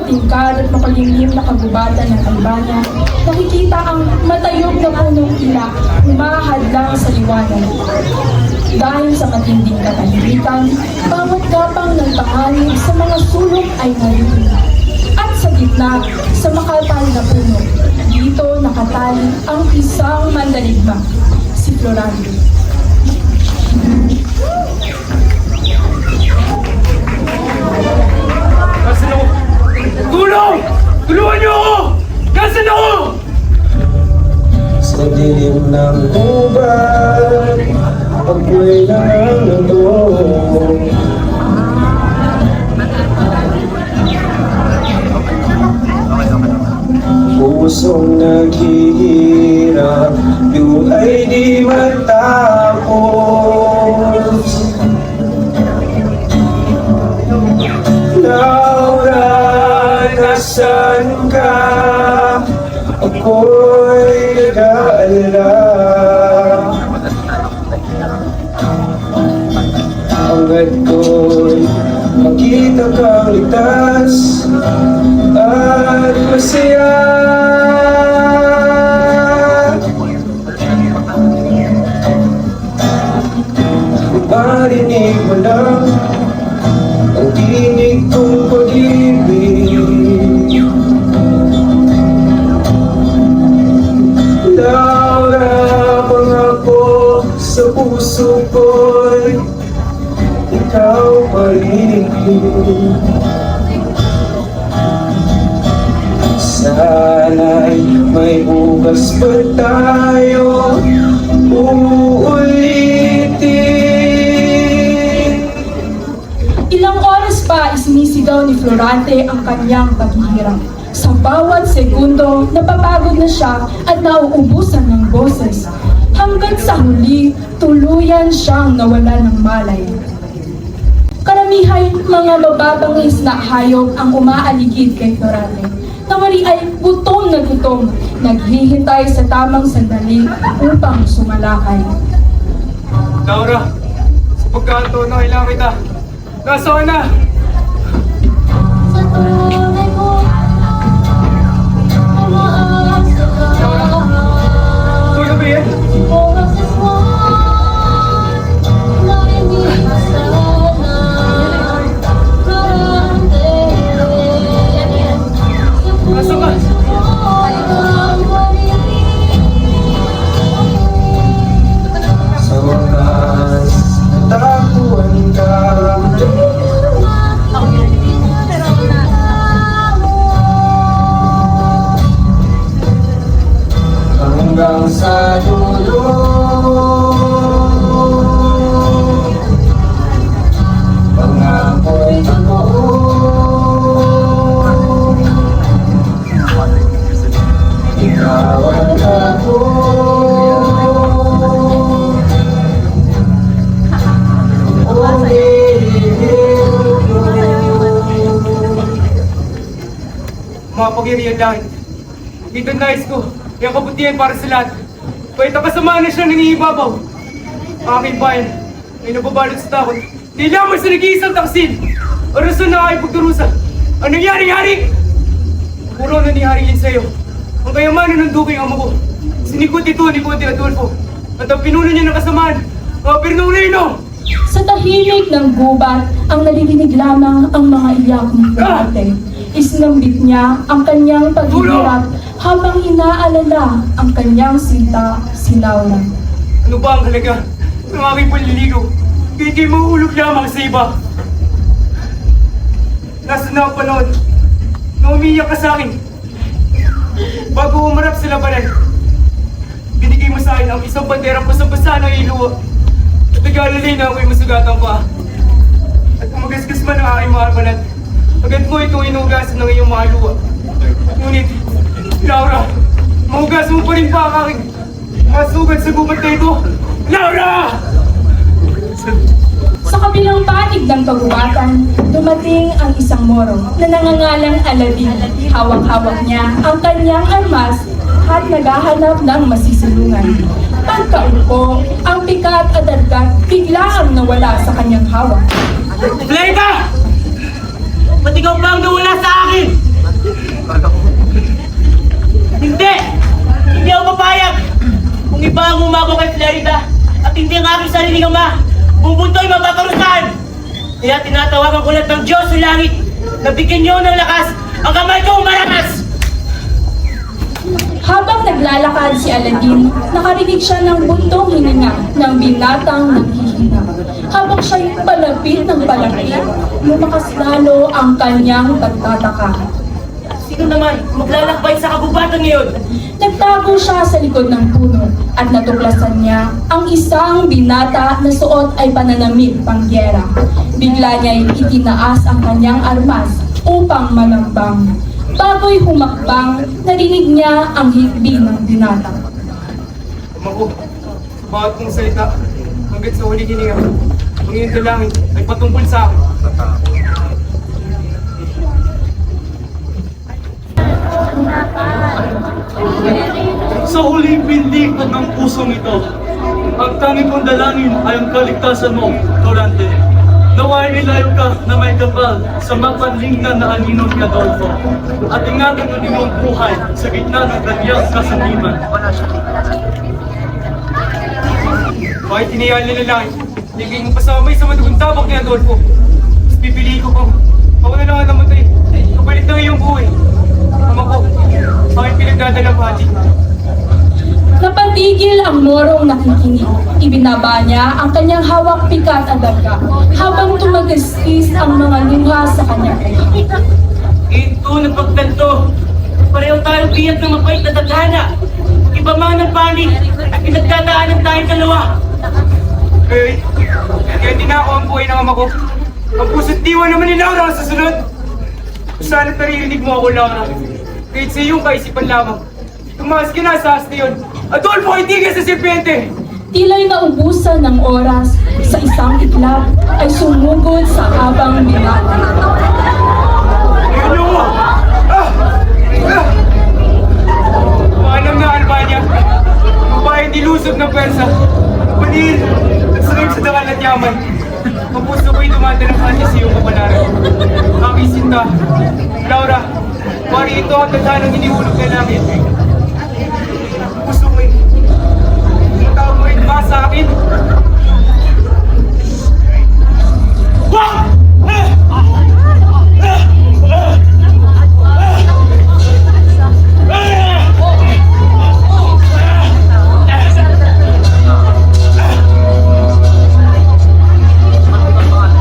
matingkad at makulimlim na kagubatan ng Albania, nakikita ang matayog na punong ila humahadlang sa liwanag. Dahil sa matinding katahimikan, bawat gapang ng panganib sa mga sulok ay naririnig. At sa gitna, sa makapal na puno, dito nakatali ang isang mandaligma, si Florante. Nasaan ako? Tulong! Tulungan niyo ako! Nasaan ako? Sa dilim ng gubat, ako'y nangangatong. Pusong naghihirap, yun ay di matapos. Laura, nasan ka? Ako'y nag-aalala. Hangad ko'y makita kang ligtas at masaya. Marinig mo lang ang tinig kong pag-ibig. Laura, pangako sa puso ko'y ikaw pa rin. Sana'y may bukas pa tayo uulitin. Ilang oras pa isinisigaw ni Florante ang kanyang paghihirap. Sa bawat segundo, napapagod na siya at nauubusan ng boses. Hanggang sa huli, tuluyan siyang nawala ng malay. Karamihan mga mababangis na hayop ang umaaligid kay Florante. Nawari ay gutom na gutom, naghihintay sa tamang sandali upang sumalakay. Laura, sa pagkanto na kailangan kita. Nasaan na? Sa tunay ko, umaasa ka. Tuloy ba yan? Oras is one, na hindi sana karante. Nasaan ka? Sa wakas, natakuan ka. Hanggang sa dulo, pangako'y totoo. Ikaw at ako, Mga pag-iriyan langit. Dito nais ko, yung kabutihan para sa lahat. Kahit ang kasamaan na siya nangihibabaw. Ang aking bayan ay nababalot sa takot. Di lamang sa nag-iisang taksil. Orasan na ay pagdurusa. Ang nangyari-hari? Puro na niharingin sa'yo. Ang kayamanan ng duking ama ko. Sinikot ito ni Conde Adolfo. At ang pinuno niya ng kasamaan, mga Bernardino. Sa tahimik ng gubat, ang naririnig lamang ang mga iyak ni Florante. Isinambit niya ang kanyang paghihirap habang inaalala ang kanyang sinta, si Laura. Ano ba ang halaga ng aking panliligaw? Kaya kayo mahulog lamang sa iba. Nasa na ang panahon na umiyak ka sa akin. Bago umarap sa labanan, binigay mo sa akin ang isang banderang pasabasa ng iluwa. At nag-aalalay na ako'y masugatan pa. At kung magasgas man ang aking mga balat, agad mo itong inugasan ng iyong mga luwa. Ngunit, Laura, mahugas mo pa rin pa ang aking masugat sa gubat na ito. Laura! Sa kabilang panig ng kagubatan, dumating ang isang Moro na nangangalang Aladin. Hawak-hawak niya ang kanyang armas at naghahanap ng masisilungan. Pagkaupo, ang pikat at agad biglaang nawala sa kanyang hawak. Leda! Ba't ikaw pa ang nawala sa akin? papayag! Kung iba ang umako kay Clarida at hindi ang aking sariling ama, bubunto'y mapaparusahan! Kaya tinatawagan ko lahat ng Diyos sa langit na bigyan niyo ng lakas ang kamay kong malakas! Habang naglalakad si Aladdin, nakarinig siya ng buntong hininga ng binatang naghihina. Habang siya'y palapit ng palapit, lumakas lalo ang kanyang pagtataka. Sino naman maglalakbay sa kabubatan ngayon? Nagtago siya sa likod ng puno at natuklasan niya ang isang binata na suot ay pananamit pangyera. Bigla niya'y itinaas ang kanyang armas upang malambang. Bago'y humakbang, narinig niya ang hikbi ng binata. Ama ko, sa bawat kong salita, hanggat sa huling hininga, Panginoon dalangin ay patungkol sa akin. Sa huling bindig ng pusong ito, ang tanging kong dalangin ay ang kaligtasan mo, Dorante. Naway ilayo ka na may kapal sa mapanlinggan na anino ni Adolfo at ingatan mo din ang buhay sa gitna ng kanyang kasanliman. Bakit tinayaan nila lang? Hindi mo pasamay sa madugong tabak ni Adolfo. Mas pipiliin ko pang ako na lang ang namatay. Kapalit ng iyong buhay. Ama ko, bakit pinagdadalabhati? Napatigil ang morong nakikinig. Ibinaba niya ang kanyang hawak pikat at daga habang tumagastis ang mga luha sa kanyang kanya. Ito na pagtanto. Pareho tayo biyag ng mapait na tadhana. Iba man ng panig at pinagdadaanan tayong dalawa. Kaya din ako ang buhay ng ama ko. Ang puso't diwa naman ni Laura ang susunod. Sana't naririnig mo ako, Laura. Kahit sa iyong kaisipan lamang. Tumaas ka na sa asti yun. Adolfo, hindi ka sa serpiente! Tila'y naubusan ng oras sa isang iklap ay sumugod sa habang binata. Ano mo? Maalam na, Albania. Ang bayan nilusob ng pwersa. Panil, nagsakip sa dakal at yaman. Ang puso ko'y dumadalanghan sa iyong kapalaran. Aking sinta, Laura, pari ito ang tadhanang hinihulog na namin. Puso ko'y, tinatawag mo rin ba sa akin?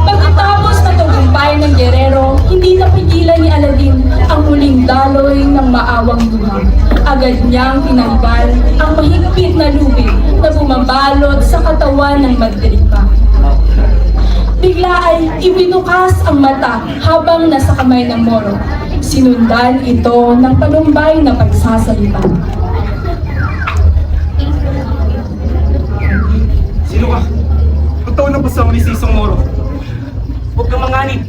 Pagkatapos ng tagumpay ng Guerrero, hindi napigilan ni Aladdin ang huling daloy ng maawang luha. Agad niyang tinanggal ang mahigpit na lubid na bumabalot sa katawan ng mandirigma. Bigla ay ibinukas ang mata habang nasa kamay ng Moro. Sinundan ito ng panumbay na pagsasalita. Sino ka? Totoo na ba sa uli si isang Moro? Huwag kang manganib.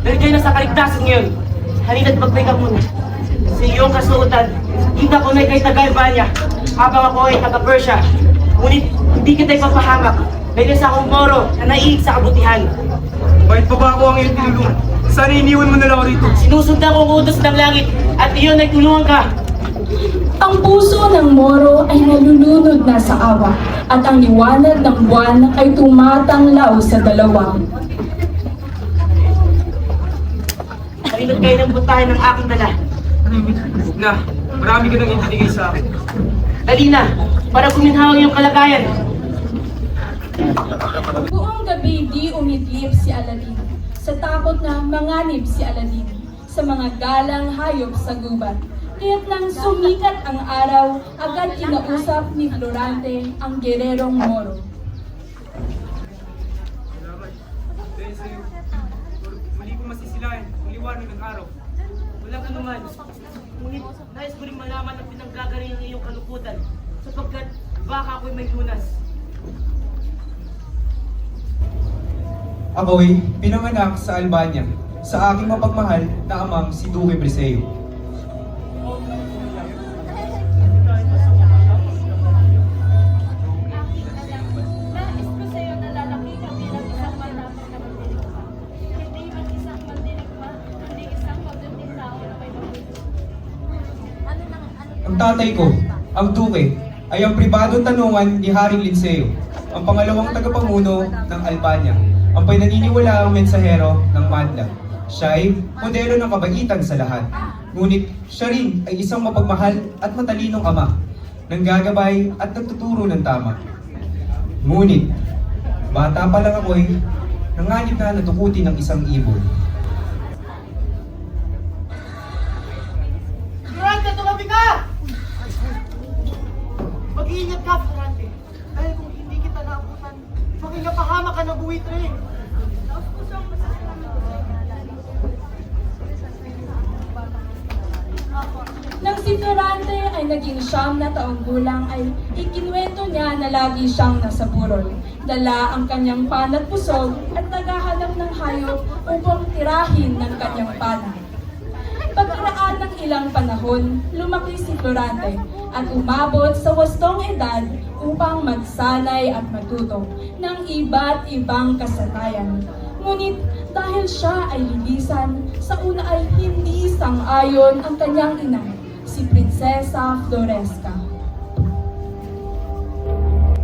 Dahil na sa kaligtasan ngayon. Halina't magpay ka muna. Sa iyong kasuotan, kita ko na kay taga-Albania habang ako ay taga-Persia. Ngunit hindi kita ipapahamak dahil sa akong Moro na naiig sa kabutihan. Bakit pa ba ako ang iyong tinulungan? Sana iniwan mo na lang ako rito. Sinusundan ko ang utos ng langit at iyon ay tulungan ka. Ang puso ng Moro ay nalulunod na sa awa at ang liwanag ng buwan ay tumatanglaw sa dalawa. Halina't kayo ng butahin ng aking dala. Huwag na, marami ka nang ibinigay sa akin. Dali na, para kuminhaw ang iyong kalagayan. Buong gabi di umitlip si Aladdin. Sa takot na manganib si Aladdin sa mga galang hayop sa gubat. Kaya't nang sumikat ang araw, agad kinausap ni Florante ang gererong Moro. Dahil sa'yo, mali ko masisilayan ang liwanag ng araw. Walang anuman. Ngunit nais ko rin malaman ang pinanggagaling ng iyong kalukutan sapagkat baka ako'y may lunas. Ako'y pinanganak sa Albania sa aking mapagmahal na amang si Duque Briseo. Nais ko sa'yo na lalaki ka bilang isang malapit na mandirigma. Hindi man isang mandirigma, kundi isang pagdating tao na may mabuti. Ang tatay ko, ang Duque, ay ang pribadong tanungan ni Haring Linceo, ang pangalawang tagapamuno ng Albania, ang pinaniniwalaang mensahero ng Madla. Siya ay modelo ng kabaitan sa lahat. Ngunit siya rin ay isang mapagmahal at matalinong ama, nanggagabay at nagtuturo ng tama. Ngunit, bata pa lang ako'y nanganib na natukuti ng isang ibon. Florante, tumabi ka! Mag-iingat ka, Florante. Dahil kung hindi kita naabutan, makikapahama ka ng buwitre. Nang si Florante ay naging 9 na taong gulang ay ikinuwento niya na lagi siyang nasa burol. Dala ang kanyang pan at pusog at naghahanap ng hayop upang tirahin ng kanyang pana. Pagkaraan ng ilang panahon, lumaki si Florante at umabot sa 8 edad upang magsanay at matuto ng iba't ibang kasanayan. Ngunit dahil siya ay libisan, sa una ay hindi sang-ayon ang kanyang ina, si Prinsesa Floresca.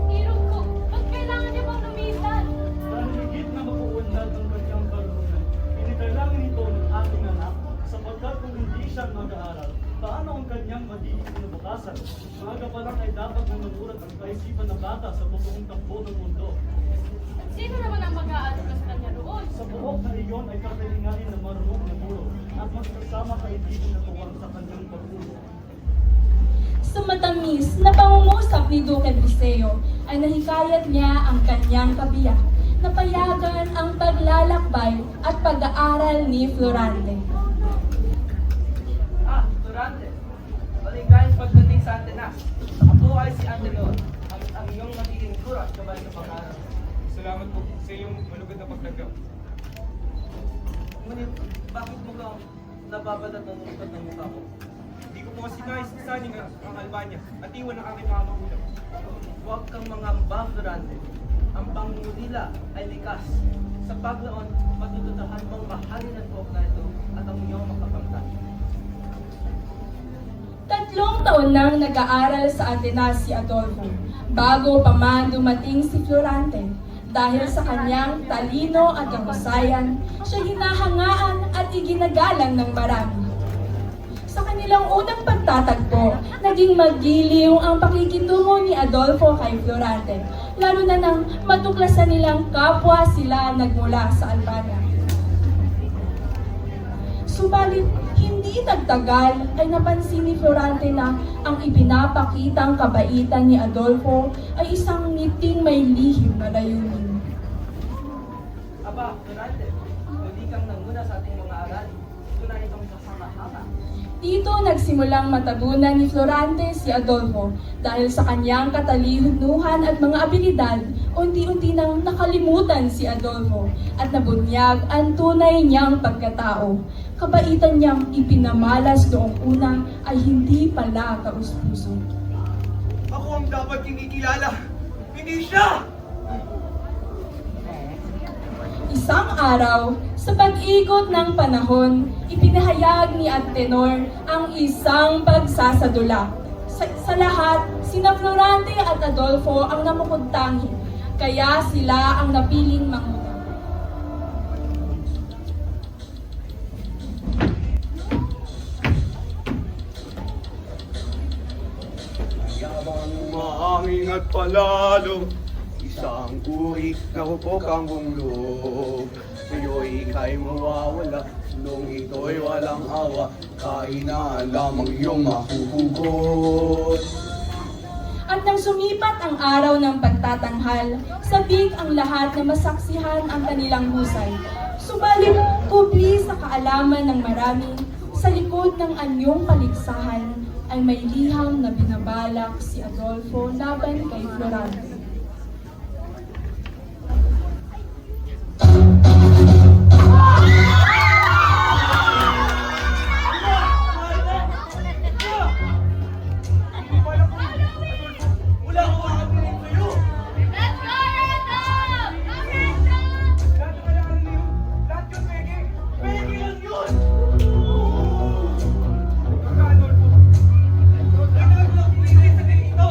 Irong ko, ba't kailangan niya bang lumisan? Dahil higit na mapuunlad ang kanyang karunungan, initalangin ito ng ating anak sapagkat kung hindi siya mag-aaral, paano ang kanyang magiging kinabukasan? Maaga pa lang ay dapat manunurat ang kaisipan ng bata sa buong takbo ng mundo. Sino naman ang mag-aaral sa kanya roon? Sa buhok na iyon ay kakalinganin na marunong na guro at magkasama kaibigan na tuwang sa kanyang pagtulong. Sa matamis na pangungusap ni Duque Eliseo ay nahikayat niya ang kanyang kabiyak na payagan ang paglalakbay at pag-aaral ni Florante. Florante, maligayang pagdating sa Atenas. Ako ay si Antenor, ang iyong magiging guro at gabay sa pag-aaral. Salamat po sa iyong malugod na pagtanggap. Ngunit, bakit mo ka nababalat ng lungkot ng mukha ko? Hindi ko po kasi nais isanin ang Albania at iwan ang aking mga magulang. Huwag kang mangamba, Florante. Ang pangungulila ay likas. Sa paglaon, matututahan mong mahalin ang buhok na ito at ang iyong makapangtan. 3 taon nang nag-aaral sa Atenas si Adolfo bago pa man dumating si Florante. Dahil sa kanyang talino at kahusayan, siya hinahangaan at iginagalang ng marami. Sa kanilang unang pagtatagpo, naging magiliw ang pakikitungo ni Adolfo kay Florante, lalo na nang matuklasan nilang kapwa sila nagmula sa Albania. Subalit, hindi nagtagal ay napansin ni Florante na ang ipinapakitang kabaitan ni Adolfo ay isang ngiting may lihim na layunin. Aba, Florante, hindi kang nanguna sa ating mga aral. Ito na itong kasama-hama. Dito nagsimulang matabunan ni Florante si Adolfo dahil sa kanyang katalinuhan at mga abilidad, unti-unti nang nakalimutan si Adolfo at nabunyag ang tunay niyang pagkatao. Kabaitan niyang ipinamalas noong una ay hindi pala kaus-puso. Ako ang dapat kinikilala, hindi siya! Isang araw, sa pag-ikot ng panahon, ipinahayag ni Antenor ang isang pagsasadula. Sa lahat, sina Florante at Adolfo ang namukudtangi, kaya sila ang napiling manguna. Yabang maangin at palalo, isang uri na hupok ang bunglog. Ngayon ika'y mawawala, nung ito'y walang awa, kainaan lamang iyong mahuhugot. At nang sumipat ang araw ng pagtatanghal, sabik ang lahat na masaksihan ang kanilang husay. Subalit, kubli sa kaalaman ng marami, sa likod ng anyong paligsahan ay may liham na binabalak si Adolfo laban kay Florante. Wala akong makakarinig sa'yo! Let's go, Randall! Lahat ng kailangan niyo, lahat yun peke! Peke lang yun! Adolfo, nagdagdag pinay sa ganito!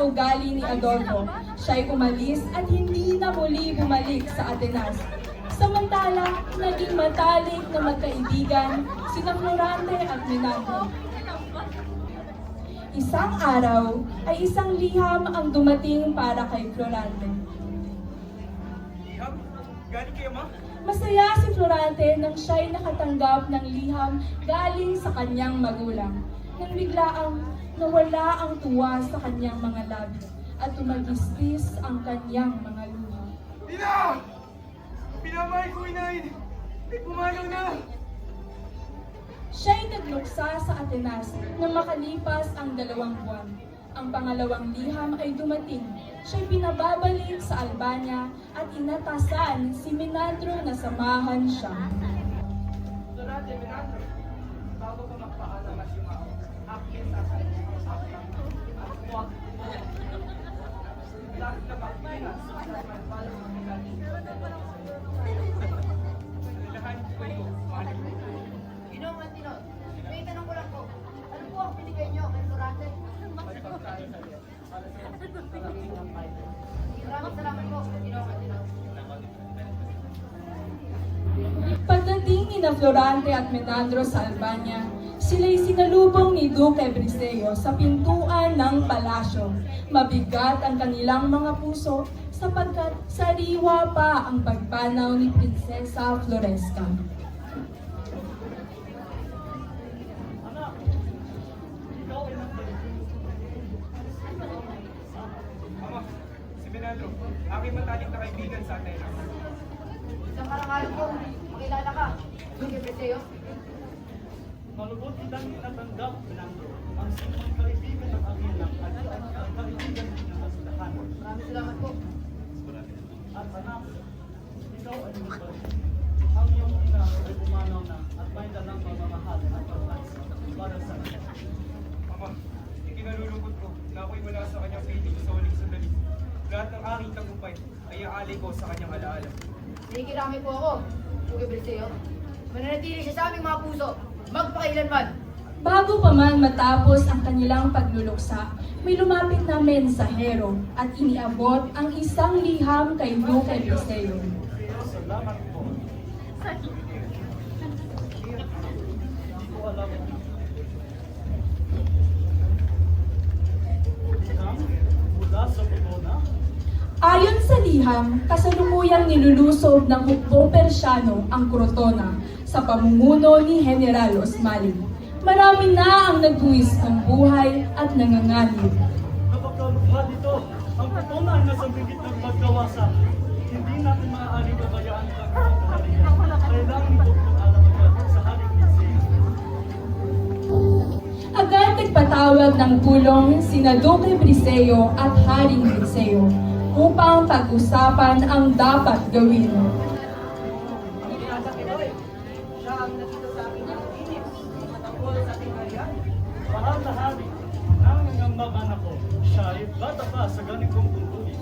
ugali ni Adolfo. Siya'y umalis at hindi na muli bumalik sa Atenas. Samantala, naging matalik na magkaibigan sina Florante at Menandro. Isang araw ay isang liham ang dumating para kay Florante. Liham? Galing kayo, ma? Masaya si Florante nang siya'y nakatanggap ng liham galing sa kanyang magulang. Nang biglaang nawala ang tuwa sa kanyang mga labi at tumagistis ang kanyang mga luha. Ina! Pinamay ko, inahin! May pumanaw na! Siya'y nagluksa sa Atenas nang makalipas ang 2 buwan. Ang pangalawang liham ay dumating. Siya'y pinababalik sa Albania at inatasan si Menandro na samahan siya. Durante Menandro, bago pa magpaalam at yumao, akin sa kanya at huwag mo. Lahat na magpina sa kanyang palang magkakali. Ginoong Antino, may tanong ko lang po. Ano po ang binigay niyo kay Florante? Maraming salamat po, Ginoong Antino. Pagdating ni na Florante at Menandro sa Albania, sila'y sinalubong ni Duque Briseo sa pintuan ng palasyo. Mabigat ang kanilang mga puso sapagkat sariwa pa ang pagpanaw ni Prinsesa Floresca. Ama, si Menandro, aking matalik na kaibigan sa Atenas. Isang karangalan po, makilala ka. Duque Briseo. Malubot kitang inatanggap, Menandro, ang sinong kaibigan ng Aguilang at ang kaibigan din ng Masdahan. Maraming salamat po. At anak, ikaw ay lumabas. Ang iyong ina ay pumanaw na at may dalang pagmamahal at paglansa para sa kanya. Ama, ikinalulungkot ko na ako'y wala sa kanyang piling sa huling sandali. Lahat ng aking tagumpay ay iaalay ko sa kanyang alaala. Nakikirami po ako, Duque Briseo. Mananatili siya sa aming mga puso, magpakailanman. Bago pa man matapos ang kanilang pagluluksa, may lumapit na mensahero at iniabot ang isang liham kay Duque Briseo. Salamat po. Hindi ko alam. Liham mula sa Corona. Ayon sa liham, kasalukuyang nilulusob ng hukbong Persyano ang Crotona sa pamumuno ni General Osmali. Marami na ang nagbuwis ng buhay at nanganganib. Napagkalukha dito, ang Corona ay nasa bibig ng pagkawasan. Hindi natin maaaring pabayaan ang kanyang kaharian. Kailangan ito kung alam agad sa Haring Liseo. Agad nagpatawag ng pulong sina Duque Briseo at Haring Briseo upang pag-usapan ang dapat gawin. Ang binasa kay Noy, siya ang nakita sa akin ng inip, matangkol sa ating harian. Mahal na hari, nang nangambagan ako, siya ay bata pa sa ganitong tungkulin.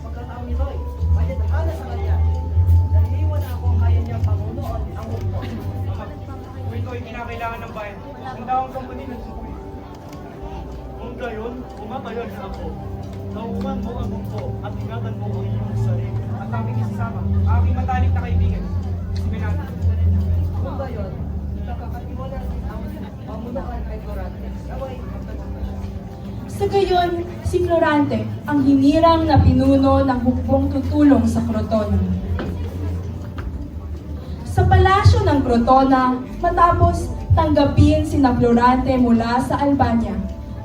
Pagkatao ni Noy, may natala sa kanya. Naliliwan na ako ang kaya niyang pamunuan ang mundo. Ama, kung ito ay kinakailangan ng bayan, handa akong kampunin ng sukuin. Kung gayon, pumapayag na ako. Tauhan mo ang mundo at ingatan mo ang iyong sarili. At aming isasama, aking matalik na kaibigan, si Menandro. Kung ba yun, nakakatiwala ang pamunuan kay Florante. Naway, Sa gayon, si Florante ang hinirang na pinuno ng hukbong tutulong sa Crotona. Sa palasyo ng Crotona, matapos tanggapin sina Florante mula sa Albania,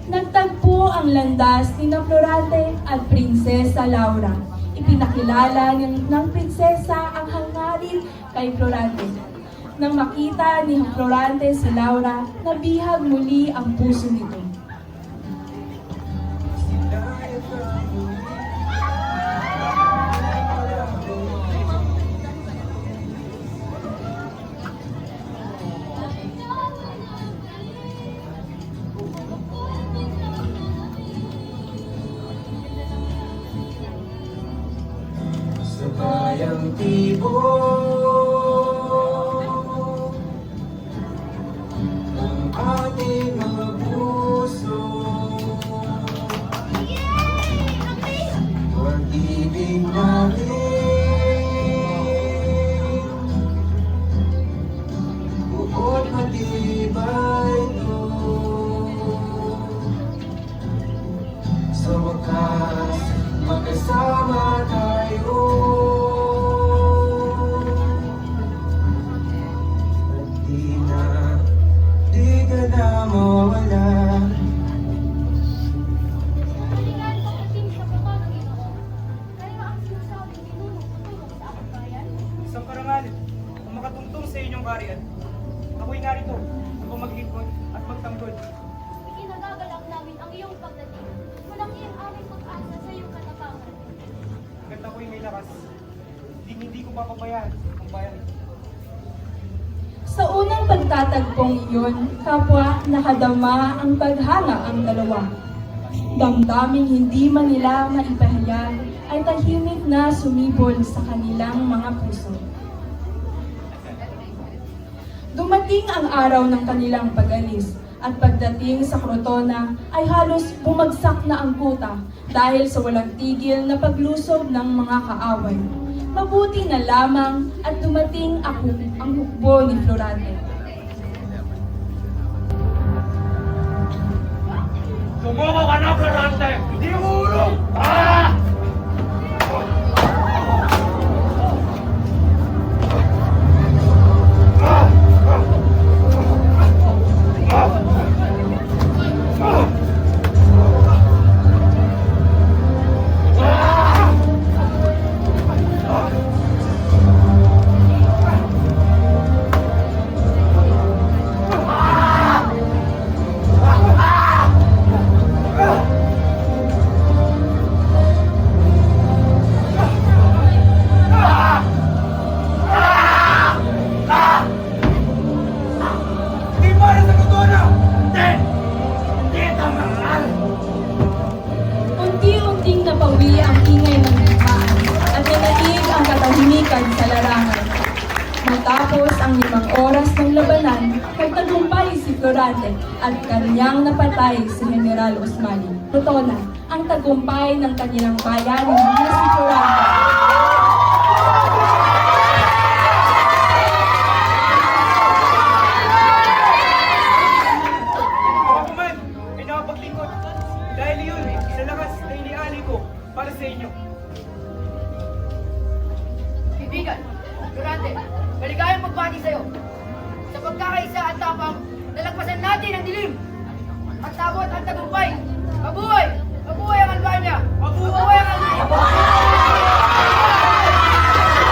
nagtagpo ang landas ni na Florante at Prinsesa Laura. Ipinakilala ng prinsesa ang hangarin kay Florante. Nang makita ni Florante si Laura, nabihag muli ang puso nito. Sa bayang tibok ng ating mga puso pag-ibig natin. Buod matibay ito. Sa wakas, magkasama tayo. At di ka na mawala. Kalingaan ko kating sa buka ng Ginoo. Kaya ang sinasabing ginunong tutulong sa aking bayan. Isang karangal ang makatungtong sa inyong kariyan. Ako'y narito upang maglingkod at magtanggol. Ikinagagalak namin ang iyong pagdating. Malaki ang aming pag-asa sa iyong katapangan. Hanggat ako'y may lakas, hindi ko papabayaan ang bayan ito. Sa unang pagtatagpong iyon, kapwa nakadama ang paghanga ang dalawa. Damdaming hindi man nila maipahayag ay tahimik na sumibol sa kanilang mga puso. Dumating ang araw ng kanilang pag-alis at pagdating sa Crotona ay halos bumagsak na ang kuta dahil sa walang tigil na paglusob ng mga kaaway. Mabuti na lamang at dumating ang hukbo ni Florante. Sumuko ka na, Florante! Hindi mo ulong! Ah! Di para sa Crotona! Hindi! Hindi ito mahal! Unti-unting napawi ang ingay ng lupaan at nanaig ang katahimikan sa larangan. Matapos ang 5 oras ng labanan, nagtagumpay si Florante at kanyang napatay si General Osmani. Crotona, ang tagumpay ng kanilang bayan na si Florante. Ako man ay nakapaglingkod dahil iyon sa lakas na iniali ko para sa inyo. Kaibigan, Durante, maligayang pagbati sa'yo. Sa pagkakaisa at tapang, nalagpasan natin ang dilim. At tabot ang tagumpay. Mabuhay! Mabuhay ang Albania! Mabuhay ang Albania!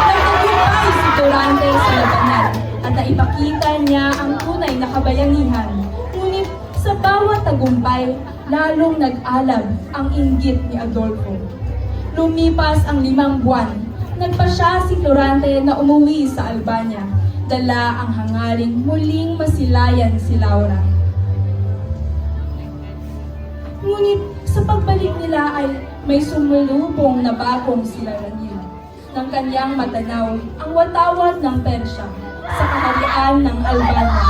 Nagtagumpay si Florante sa labanan at naipakita niya ang tunay na kabayanihan. Ngunit sa bawat tagumpay, lalong nag-alab ang inggit ni Adolfo. Lumipas ang 5 buwan, nagpasya si Florante na umuwi sa Albania. Dala ang hangaring muling masilayan si Laura. Ngunit sa pagbalik nila ay may sumulubong na bagong silalanil. Nang kanyang matanaw ang watawat ng Persya sa kaharian ng Albania.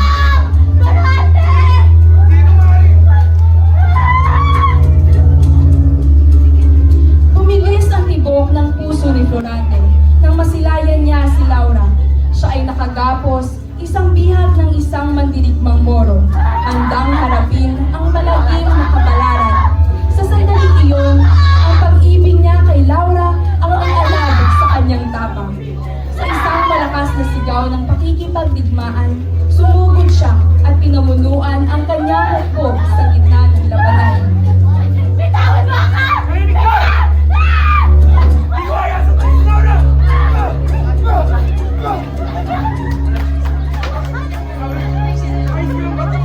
Bumilis ang tibok ng puso ni Florante nang masilayan niya si Laura. Siya ay nakagapos, isang bihag ng isang mandirigmang Moro, handang harapin ang malagim na kapalaran. Sa sandaling iyon, ang pag-ibig niya kay Laura ang alab sa kanyang tapang. Sa isang malakas na sigaw ng pakikipagdigmaan, sumugod siya at pinamunuan ang kanyang hukbo sa gitna ng labanan. Bitawan mo ako! Narinig ka! Di ko ayaw sa kayo, Laura! Ayos ko yung bato!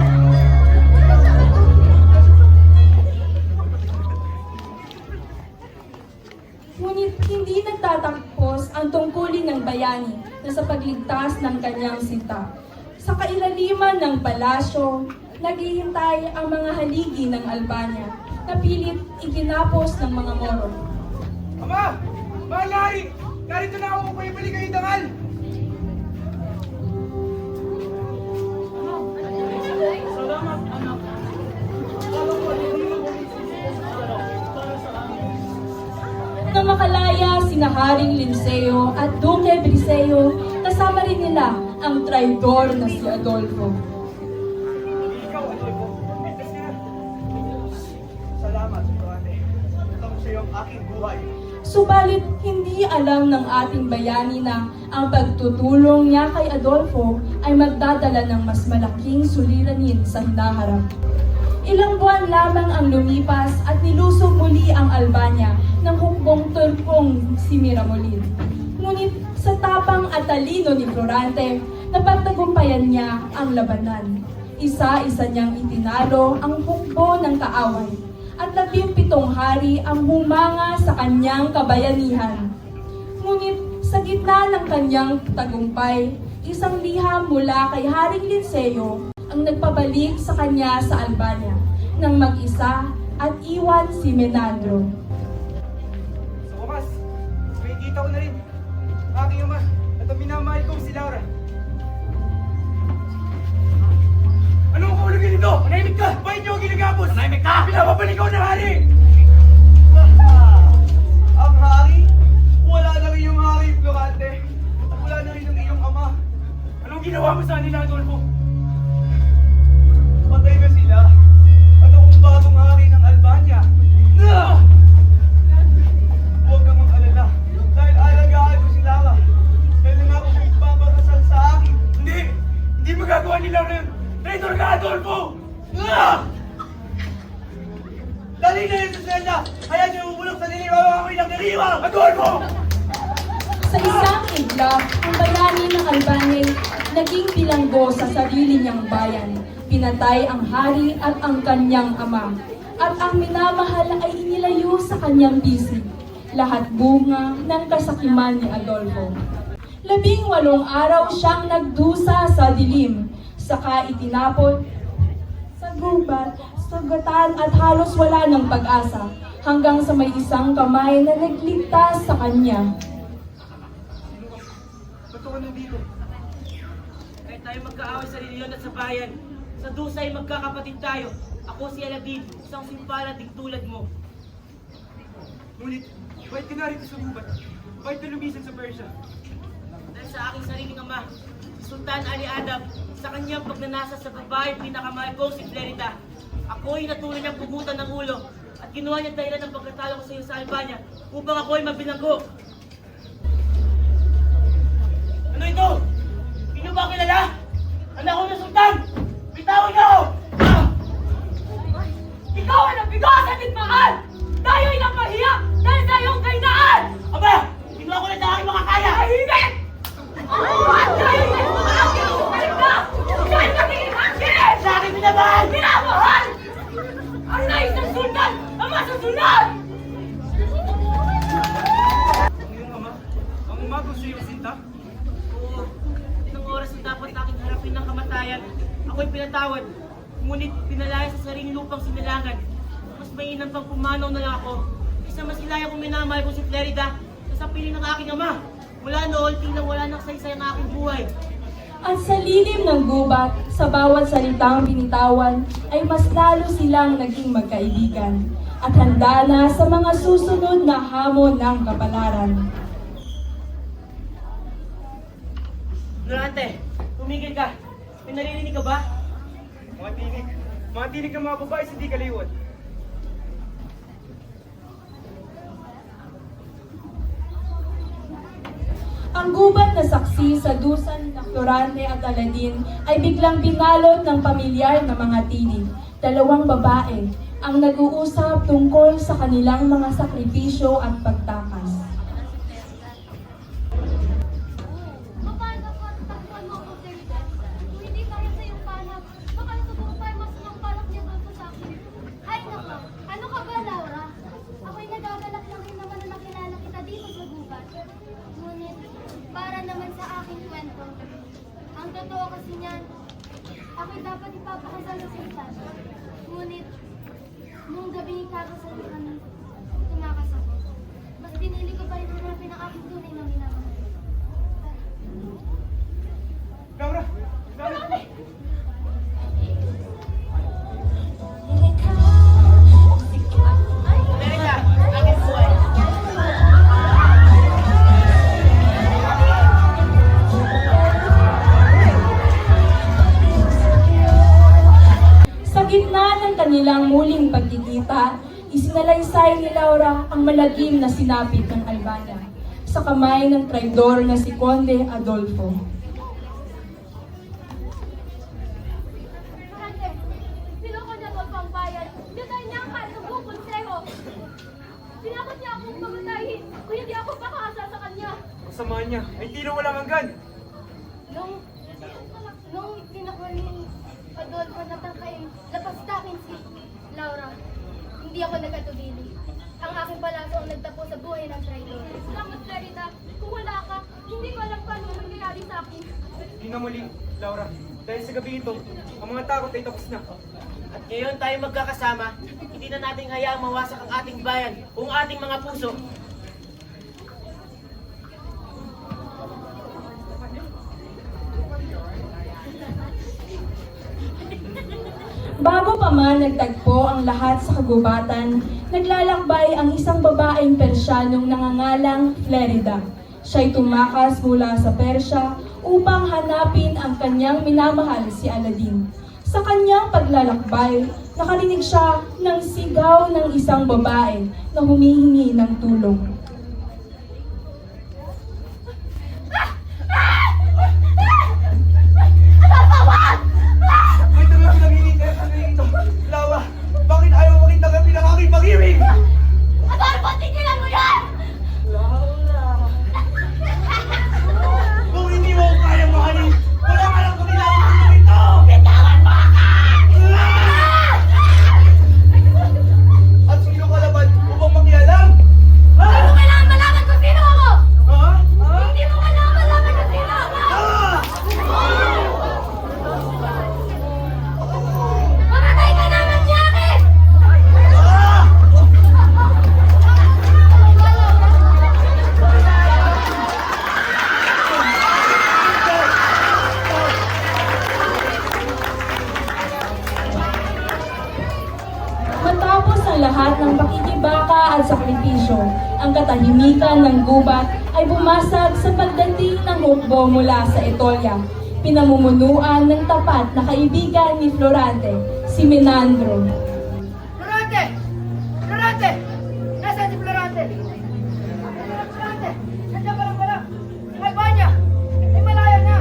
Ngunit hindi nagtatapos ang tungkulin ng bayani na sa pagligtas ng kanyang sinta. Sa kailaliman ng palasyo, naghihintay ang mga haligi ng Albania na pilit iginapos ng mga Moro. Ama! Mahal na hari! Narito na ako upang ibalik ang itangal! Salamat, anak. Nang makalaya sina Haring Linceo at Duque Briseo, kasama rin nila ang traidor na si Adolfo. Ikaw, Adolfo. Ligtas ka na. Salamat, Durante. Ito sa iyo ang aking buhay. Subalit, hindi alam ng ating bayani na ang pagtutulong niya kay Adolfo ay magdadala ng mas malaking suliranin sa hinaharap. Ilang buwan lamang ang lumipas at nilusog muli ang Albania ng hukbong Turkong si Miramolin. Ngunit sa tapang at talino ni Florante, napagtagumpayan niya ang labanan. Isa-isa niyang itinalo ang hukbo ng kaaway at 17 hari ang humanga sa kanyang kabayanihan. Ngunit sa gitna ng kanyang tagumpay, isang liham mula kay Haring Linceo ang nagpabalik sa kanya sa Albania nang mag-isa at iwan si Menandro. Sa wakas, may kita ko na rin. Aking ama at ang minamahal kong si Laura. Ano ang kaulagin nito? Manahimik ka! Bakit niyo ang ginagapos? Manahimik ka! Pinapabalik ko ng hari! Ang hari? Wala na rin yung hari, Florante. At wala na rin ang iyong ama. Anong ginawa mo sa kanila, Adolfo? Patay na sila. At akong bagong hari ng Albania. Huwag kang mag-alala. Dahil alagaan ko si Lara. Dahil nga ako magpapakasal sa akin. Hindi! Hindi magagawa nila rin! Traitor ka, Adolfo! Dali na yun sa selda! Hayaan niyo umulog sa dilim ang ako'y nagdiriwang! Adolfo! Sa isang iglap, ang bayani ng Albania naging bilanggo sa sarili niyang bayan. Pinatay ang hari at ang kanyang ama. At ang minamahal ay inilayo sa kanyang bisig. Lahat bunga ng kasakiman ni Adolfo. 18 araw siyang nagdusa sa dilim. Saka itinapon sa gubat, sa gatan at halos wala ng pag-asa hanggang sa may isang kamay na nagligtas sa kanya. Ba't ako nandito? Kahit tayo magkaaway sa reliyon at sa bayan, sa dusay magkakapatid tayo. Ako si Aladin, isang simpalatig tulad mo. Ngunit, bakit ka narito sa gubat? Bakit ka lumisan sa Persia? Dahil sa aking sariling ama, si Sultan Ali Adam, sa kanyang pagnanasa sa babae pinakamahal kong si Flerita. Ako'y natuloy niyang pugutan ng ulo at kinuha niya dahilan ng pagkatalo ko sa iyo sa Albania upang ako'y mabinanggo. Ano ito? Hindi ba kilala? Anak ko ng Sultan! Bitawan niyo ako! Ikaw ang nabigo sa digmaan! Tayo'y napahiya dahil sa iyong kainaan! Aba! Kinuha ko na sa aking mga kaya! Tahimik! At tayo'y nagmamahal ka! Dahil magiging hangin! Sa aking minamahal! Minamahal! Ang nais ng sultan ang masusunod! Ang iyong ama? Ang umago sa iyong sinta? Oo, itong oras na dapat aking harapin ng kamatayan, ako'y pinatawad. Ngunit pinalaya sa sariling lupang sinilangan. Mas mainam pang pumanaw na lang ako. Isa masilaya kong minamahal ko si Flerida sa piling ng aking ama. Mula noon, tilang wala nang saysay ang aking buhay. At sa lilim ng gubat, sa bawat salitang binitawan, ay mas lalo silang naging magkaibigan at handa na sa mga susunod na hamon ng kapalaran. Durante, tumigil ka. May naririnig ka ba? Mga tinig. Mga tinig ng mga babae sa di kaliwat. Ang gubat na saksi sa dusan na Florante at Aladin ay biglang binalot ng pamilyar na mga tinig. 2 babae ang nag-uusap tungkol sa kanilang mga sakripisyo at pagtakas. Paano ko at takpan mo ako, Flerida? Kung hindi tayo sa iyong panap, baka natutumpay mas ang balak niya doon sa akin. Ay nako, ano ka ba, Laura? Ako'y nagagalak lang rin naman na nakilala kita dito sa gubat. Ngunit, para naman sa aking kwento, ang totoo kasi niyan, ako'y dapat ipapakasal sa sultan. Ngunit, nung gabi kakasalihan, tumakas ako. Mas pinili ko pa rin hanapin ang aking tunay na minamahal. Laura! Laura! Flerida, aking buhay. Binigay ni Laura ang malagim na sinapit ng Albania sa kamay ng traidor na si Conde Adolfo. Florante, sinoko niya ko ang bayan. Gatay niya ang kahit ang buong konseho. Pinakot niya akong pamatayin kung hindi ako pakakasal sa kanya. Kasamahan niya ay tila walang hanggan. Nung tinakbo ni Adolfo na tangkay, lapastakin si Laura. Hindi ako nagkatubili. Ang aking palaso ang nagtapo sa buhay ng traidor. Salamat, Clarita. Kung wala ka, hindi ko alam paano mangyayari sa akin. Hindi na muli, Laura. Dahil sa gabi ito, ang mga takot ay tapos na. At ngayon tayo magkakasama, hindi na natin hayaang mawasak ang ating bayan o ang ating mga puso. Bago pa man nagtagpo ang lahat sa kagubatan, naglalakbay ang isang babaeng Persyanong nangangalang Flerida. Siya'y tumakas mula sa Persya upang hanapin ang kanyang minamahal si Aladdin. Sa kanyang paglalakbay, nakarinig siya ng sigaw ng isang babae na humihingi ng tulong. May talagang nanginginig ang ito. Laura, bakit ayaw makita kami ng aking pag-ibig? Adolfo, tigilan mo yan! Kung hindi mo ako kaya mahalin, wala ka lang kailangan ng ito! Bitawan mo ako! At sino ka laban upang makialam? Ha? Hindi mo kailangan malaman kung sino ako! Ha? Ha? Hindi mo kailangan malaman kung sino ako! Ah! Mamatay ka na, Mansyakis! Matapos ang lahat ng pakikibaka at sakripisyo, ang katahimikan ng gubat ay bumasag sa pagdating ng hukbo mula sa Etolia, pinamumunuan ng tapat na kaibigan ni Florante, si Menandro. Florante! Florante! Nasaan si Florante? Florante! Nandiyan ka lang pala! Ang Albania! Ay malaya na!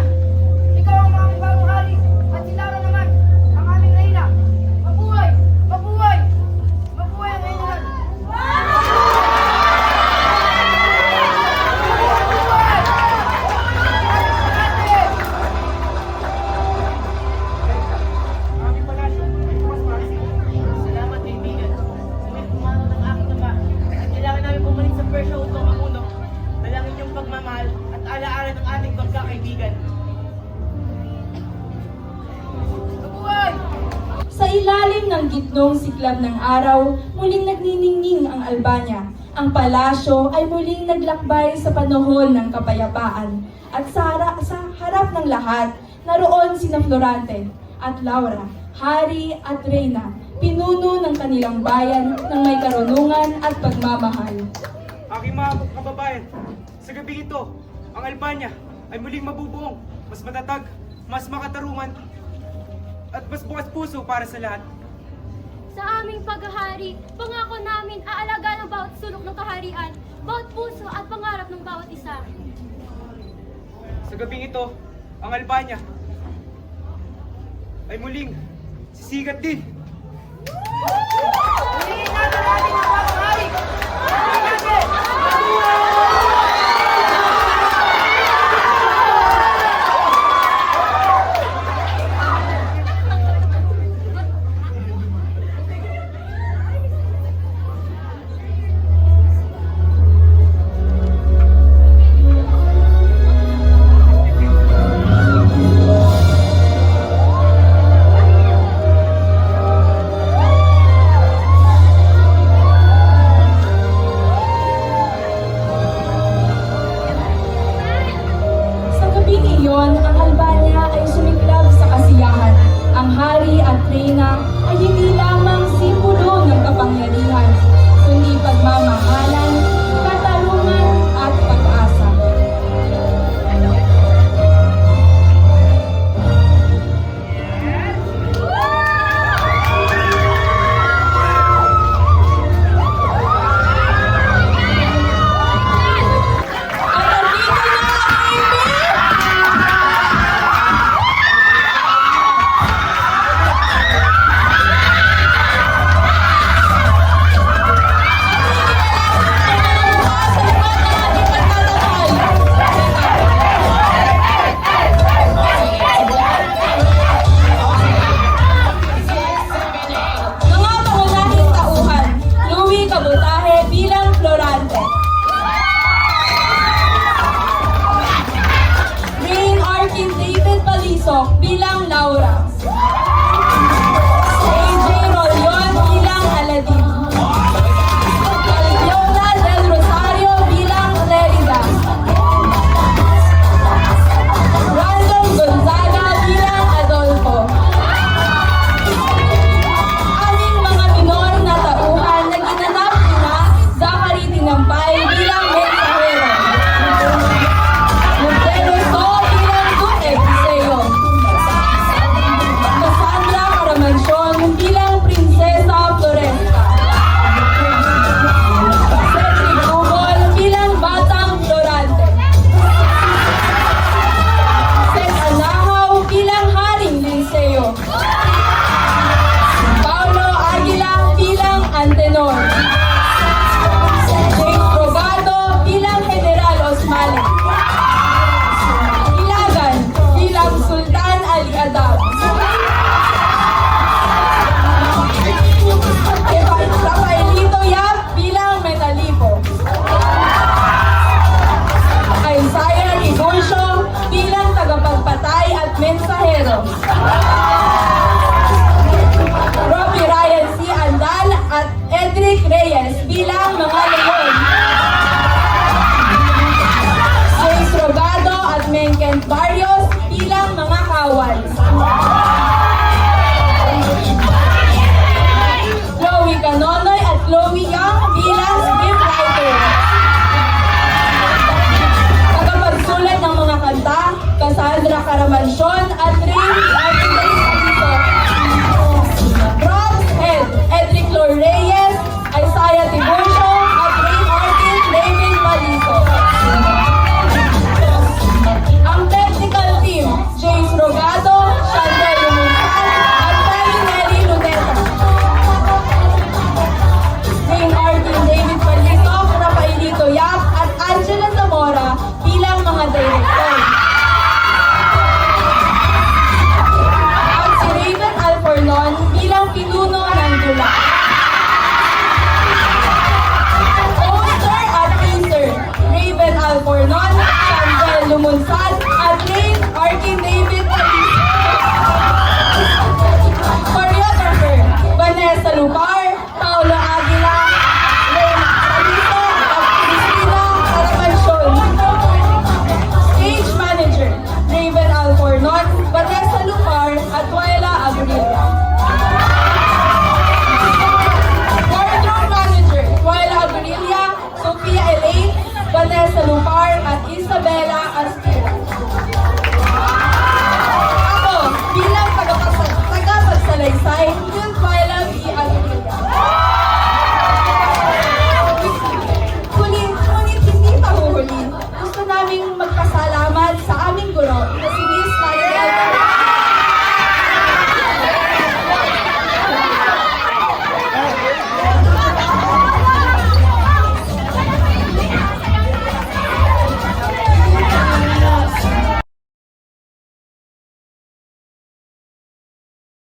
Ikaw ang aming bagong hari! At si Laura naman! Ang aming reyna! Mabuhay! Mabuhay! Mabuhay ang reyna! Salamat, kaibigan. Ngunit pumanaw ng aking ama at kailangan namin bumalik sa Persya upang mamuno. Dalangin yung pagmamahal at alaala ng ating pagkakaibigan. Mabuhay! Sa ilalim ng gitnong siklab ng araw, muling nagniningning ang Albania. Ang palasyo ay muling naglakbay sa panahon ng kapayapaan. At sa harap ng lahat, naroon sina Florante at Laura, hari at reyna, pinuno ng kanilang bayan ng may karunungan at pagmamahal. Aking mga kababayan, sa gabi ito, ang Albania ay muling mabubuong, mas matatag, mas makatarungan, at mas bukas puso para sa lahat. Sa aming paghahari, pangako namin aalagaan ang bawat sulok ng kaharian, bawat puso at pangarap ng bawat isa. Sa gabing ito, ang Albania ay muling sisikat din. Piliin natin ang ating mga bagong hari! Florante! Sa gabing iyon, ang Albania ay sumiklab sa kasiyahan. Ang hari at reyna ay hindi lamang simbolo ng kapangyarihan, kundi pagmamahalan, katarungan at pag-asa. Bakar at Isabella Astilla.